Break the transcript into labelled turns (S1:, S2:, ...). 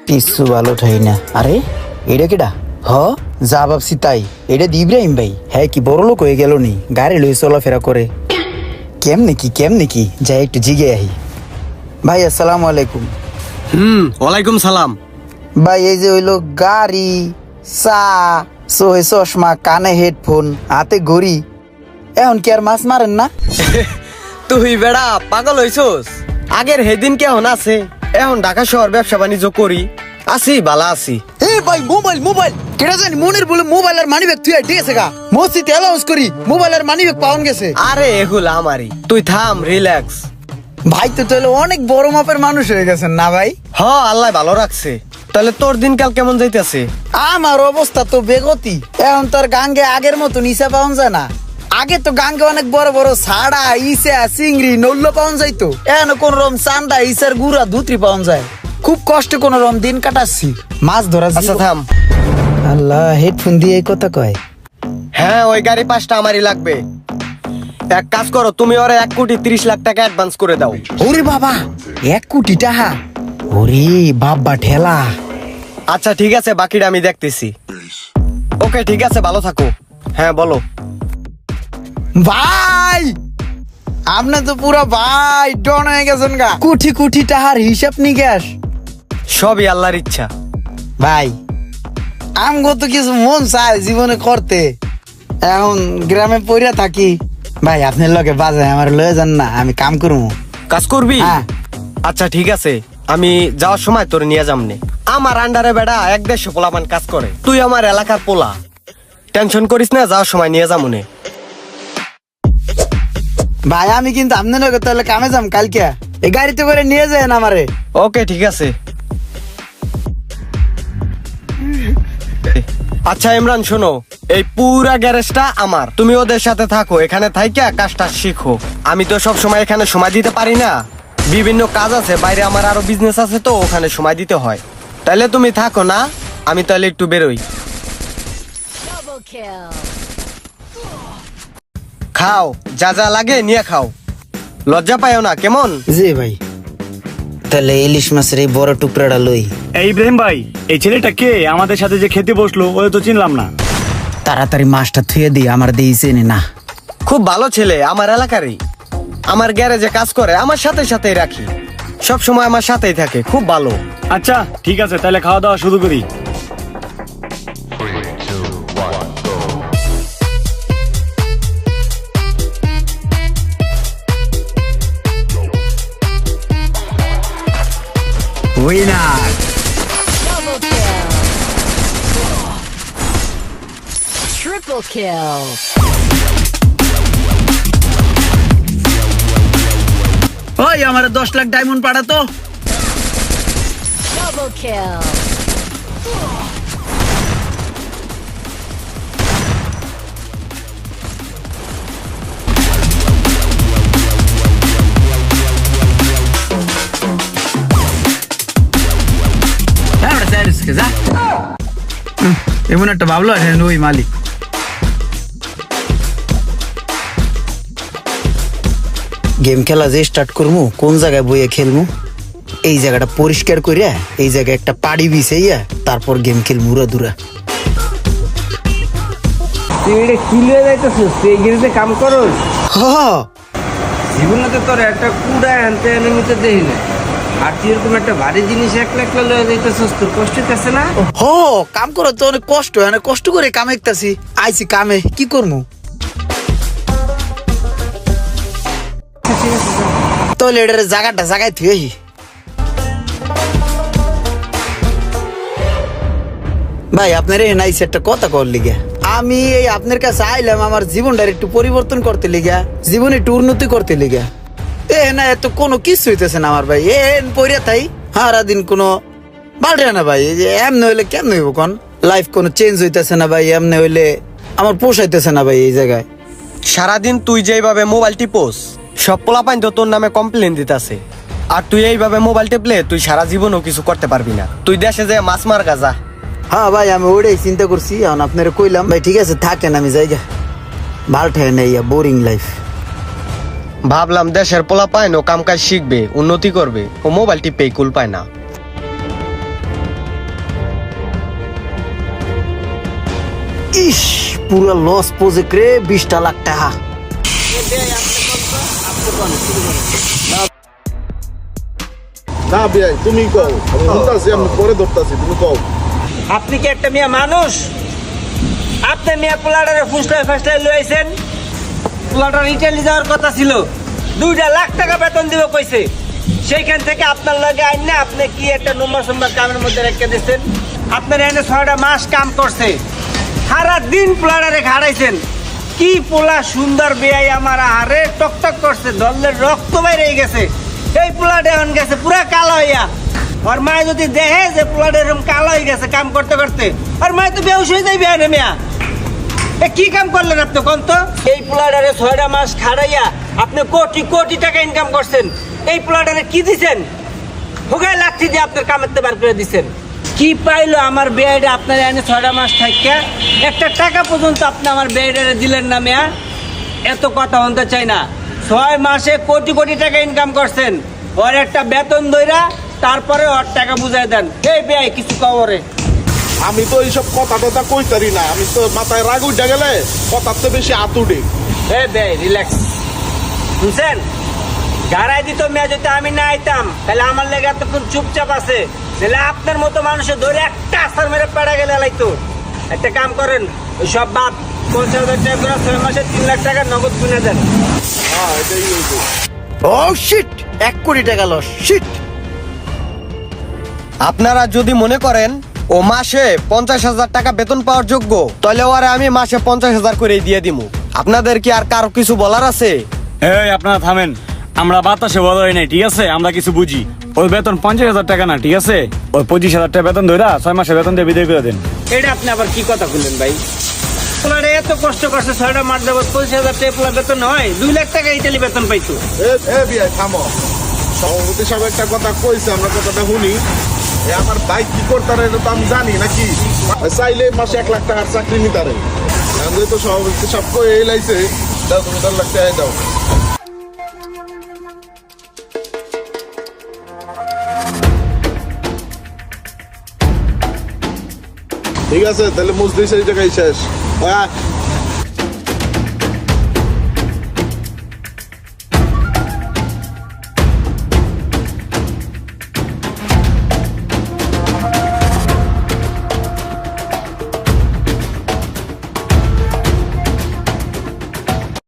S1: পিছু ভালো ঠাই না। আরে এটা কেডা? হ, যা ভাবছি তাই, এটা দি ইব্রাহিম ভাই। হ্যাঁ, কি বড় লোক হয়ে গেল নি, গাড়ি লই চলাফেরা করে। কেমনে কি যাই একটু জিগে আহি। ভাই আসসালামু আলাইকুম।
S2: ওয়ালাইকুম সালাম।
S1: ভাই এই যে হইলো গাড়ি, চা, সোহে চশমা, কানে হেডফোন, হাতে ঘড়ি, এখন কি আর মাছ মারেন না?
S2: তুই বেড়া পাগল হইছস? আগের হেদিন কেমন আছে? এখন ঢাকা শহর ব্যবসা বাণিজ্য করি, আছি বালা আছি।
S1: এ ভাই, মোবাইল কেডা জানি মনের বলে মোবাইল আর মানি ব্যাগ তুই দিয়েছে গা। মসজিদে অ্যালাউন্স করি মোবাইল আর মানি ব্যাগ পাওন গেছে।
S2: আরে এগুলা আমারই, তুই থাম, রিল্যাক্স।
S1: ভাই তো তাহলে অনেক বড় মাপের মানুষ হয়ে গেছেন না ভাই?
S2: হ, আল্লাহ ভালো রাখছে। তাহলে তোর দিনকাল কেমন যাইতেছে?
S1: আমার অবস্থা তো বেগতি। এখন তোর গাঙ্গে আগের মতো নিচা পাওয়া যায় না। আগে তো গাঙ্গে অনেক বড় বড় ছাড়া, ইসা, চিংড়ি, নল্ল পাওয়া যাইতো। এখন কোন রকম চান্দা, ইসার গুড়া, ধুতরি পাওয়া যায়। খুব কষ্টে কোন রকম দিন কাটাচ্ছি। মাছ ধরা।
S2: আচ্ছা থাম।
S1: আল্লাহ, হেডফোন দিয়ে এই কথা কয়।
S2: হ্যাঁ, ওই গাড়ি পাঁচটা আমারই লাগবে। এক কাজ করো, তুমি ওরা 1,30,00,000 টাকা অ্যাডভান্স করে দাও।
S1: ওরে বাবা, 1 কোটি টাকা! ওরে বাবা ঠেলা।
S2: আচ্ছা ঠিক আছে, বাকিটা আমি দেখতেছি। ওকে ঠিক আছে, ভালো থাকো। হ্যাঁ বলো।
S1: ভাই আপনি তো পুরো ভাই ডন হয়ে গেছেন গা। কোটি কোটি টাকার হিসাব নিকাশ
S2: সবই আল্লাহর ইচ্ছা।
S1: ভাই আমগো তো কিছু মন চায় জীবনে করতে, এখন গ্রামে পড়ে থাকি। ভাই আপনার লগে বাজায় আমার লয়ে যান না, আমি কাম করবো।
S2: কাজ করবি?
S1: হ্যাঁ।
S2: আচ্ছা ঠিক আছে, আমি যাওয়ার সময় তোর নিয়ে যামনে। আমার আন্ডারে বেড়া 1-150 পোলাপান কাজ করে, তুই আমার এলাকার পোলা, টেনশন করিস না, যাওয়ার সময় নিয়ে যামনে।
S1: ভাই আমি কিন্তু আপনার লগে তাহলে কামে যাম কালকে, এই গাড়িতে করে নিয়ে যায় আমারে।
S2: ওকে ঠিক আছে। আচ্ছা ইমরান শোনো, এই পুরা গ্যারেজটা আমার, তুমি ওদের সাথে থাকো, এখানে থাইকা কাজটা শিখো। আমি তো সব সময় এখানে সময় দিতে পারি না, বিভিন্ন কাজ আছে বাইরে, আমার আরো বিজনেস আছে, তো ওখানে সময় দিতে হয়। তাহলে তুমি থাকো না, আমি তাহলে একটু বেরোই।
S3: Double kill.
S2: খাও, যা যা লাগে নিয়ে খাও, লজ্জা পাইও না, কেমন?
S1: জি ভাই, তাহলে ইলিশ মাছের এই বড় টুকরাটা লই।
S4: এই ইব্রাহিম ভাই, এই ছেলেটা কে আমাদের সাথে যে খেতে বসলো? ওই তো চিনলাম না।
S1: তাড়াতাড়ি মাছটা থুয়ে দিই, আমার দিয়ে চেনে না।
S2: খুব ভালো ছেলে, আমার এলাকারই, আমার গ্যারেজে কাজ করে, আমার সাথে সাথেই রাখি, সব সময় আমার সাথেই থাকে, খুব ভালো।
S4: আচ্ছা ঠিক আছে, তাহলে খাওয়া দাওয়া শুরু করি।
S1: Winner!
S3: Double kill. Triple kill.
S1: ওই আমার 10 লাখ ডায়মন্ড পাঠাতো।
S3: Double kill.
S1: এমন একটা ভাবলো ওই মালিক। গেম খেলা যে স্টার্ট করবো, কোন জায়গায় বইয়ে খেলবো? এই জায়গাটা পরিষ্কার করিয়া এই জায়গায় একটা পাড়ি বিছাইয়া তারপর গেম খেলবো উড়াদুরা।
S5: তুই এটা কি লয়ে যাইতেছিস? তুই এই গিরিতে কাম করস?
S1: হ,
S5: জীবনে তো তোর একটা কুড়া আনতে এনে নিতে দেই না, আর তুই এরকম একটা ভারী জিনিস একলা একলা লয়ে যাইতেছিস, তোর কষ্ট হইতেছে না?
S1: হ, কাম করো তো অনেক কষ্ট হয়, অনেক কষ্ট করে কামে একতাছি। আইছি কামে, কি করবো? তাহলে এটার জায়গাটা জায়গায় থুই। ভাই আপনার এই নাইস একটা কথা কর লিগা, আমি এই আপনার কাছে আইলাম আমার জীবনটা একটু পরিবর্তন করতে লিগা, জীবনে একটু উন্নতি করতে লিগা। এ না এত কোনো কিছু হইতেছে না আমার ভাই, পড়িয়া তাই সারাদিন কোনো বাড়ে না ভাই। এই যে এমনি হইলে কেমন হইব কোন? লাইফ কোনো চেঞ্জ হইতেছে না ভাই, এমনি হইলে আমার পোষাইতেছে না ভাই এই জায়গায়।
S2: সারাদিন তুই যেভাবে মোবাইল টিপোস, সব পোলাপাইন তো তোর নামে কমপ্লেন দিতেছে, আর তুই এইভাবে মোবাইল টিপলে তুই সারা জীবনও কিছু করতে পারবি না। তুই দেশে যে মাছ মার গাজা।
S1: হ্যাঁ ভাই, আমি ওটাই চিন্তা করছি, এখন আপনারা কইলাম ভাই ঠিক আছে থাকেন, আমি যাইগা, ভাল ঠাই নেই, বোরিং লাইফ।
S2: ভাবলাম দেশের পোলাপাইন ও কাম কাজ শিখবে, উন্নতি করবে, ও মোবাইল টিপেই কুল পায় না।
S1: ইস পুরো লস প্রজেক্ট রে 20 লাখ টাকা।
S6: না বিয়াই তুমি কও, আমি শুনতাছি, আমি পরে ধরতাছি, তুমি কও।
S5: আপনি কি একটা মেয়ে মানুষ? আপনি মেয়ে পোলাটারে ফুসলায় লইছেন। পোলাটার ইটালি যাওয়ার কথা ছিল, 2 লাখ টাকা বেতন দিব কইছে। সেইখান থেকে আপনার লগে আইন না, আপনি কি একটা নম্বর সম্বার কামের মধ্যে রেখে দিচ্ছেন। আপনার এনে 6টা মাস কাম করছে, সারা দিন পোলাটারে খাড়াইছেন। কি পোলা সুন্দর বেয়াই আমার, আরে টকটক করছে, দলের রক্ত বাইরে গেছে। এই পোলাটা এখন গেছে পুরা কালো হইয়া। আর মায় যদি দেখে যে পোলাটা এরকম কালো হয়ে গেছে কাম করতে করতে, আর মায় তো বেউস হয়ে যাই বেয়া মিয়া। এ কি কাম করলেন আপনি কোন তো? এই পোলাটারে 6টা মাস খাড়াইয়া আপনি কোটি কোটি টাকা ইনকাম করছেন। এই পোলাটারে কি দিছেন? হোগায় লাঠি দিয়ে আপনার কামেতে বার করে দিছেন। কি পাইলো আমার বেয়াইটা আপনার এনে 6টা মাস থাইকা? একটা টাকা পর্যন্ত আপনি আমার বেয়াইটারে দিলেন না মিয়া। এত কথা শুনতে চাই না। 6 মাসে কোটি কোটি টাকা ইনকাম করছেন, ওর একটা বেতন দইরা তারপরে ওর টাকা বুঝাই দেন। এই বেয়াই কিছু খবরে
S6: আমি তো এইসব কথা টথা কইতারি না, আমি তো মাথায় রাগ উঠে গেলে কথার তো বেশি আতুডে।
S5: এ বেয়াই রিল্যাক্স, বুঝছেন? গাড়াই দিত মেয়ে যদি আমি না আইতাম তাহলে আমার লেগে এতক্ষণ চুপচাপ আছে, তাহলে আপনার মতো মানুষের ধরে একটা আসার মেরে পেড়া গেলে লাইতো। একটা কাম করেন, ওই সব বাদ 50,000 টাকা করে 6 মাসে 3 লাখ টাকা নগদ কিনে দেন।
S6: হ্যাঁ এটাই হইতো।
S1: ও শিট, 1 কোটি টাকা লস, শিট।
S2: আপনারা যদি মনে করেন ও মাসে 50,000 টাকা বেতন পাওয়ার যোগ্য, তাহলে ওরে আমি মাসে 50,000 করে দিয়ে দিমু। আপনাদের কি আর কারো কিছু বলার আছে?
S4: এই আপনারা থামেন, আমরা বাতাসে বলা হয় নাই, ঠিক আছে? আমরা কিছু বুঝি। ওই বেতন 50,000 টাকা না, ঠিক আছে? ওই 25,000 টাকা বেতন ধরা 6 মাসের বেতন দিয়ে বিদায় করে দেন।
S5: এটা আপনি আবার কি কথা বললেন ভাই? পোলারে এত কষ্ট করছে 6টা মাস যাবত 25,000 টাকা পোলা বেতন হয়, 2 লাখ টাকা ইটালি বেতন পাইতো।
S6: এ বিয়াই থামো, সভাপতি সাহেব একটা কথা কইছে, আমরা কথাটা শুনি। এ আমার ভাই কি করতারে এটা তো আমি জানি নাকি, চাইলে মাসে 1 লাখ টাকার চাকরি নিতারে। এখন তো সভাপতি সাহেব কই এই লাইছে, দাও তুমি 10 লাখ টাকা দাও। ঠিক আছে, তাহলে মুজলিস এই জায়গায় শেষ।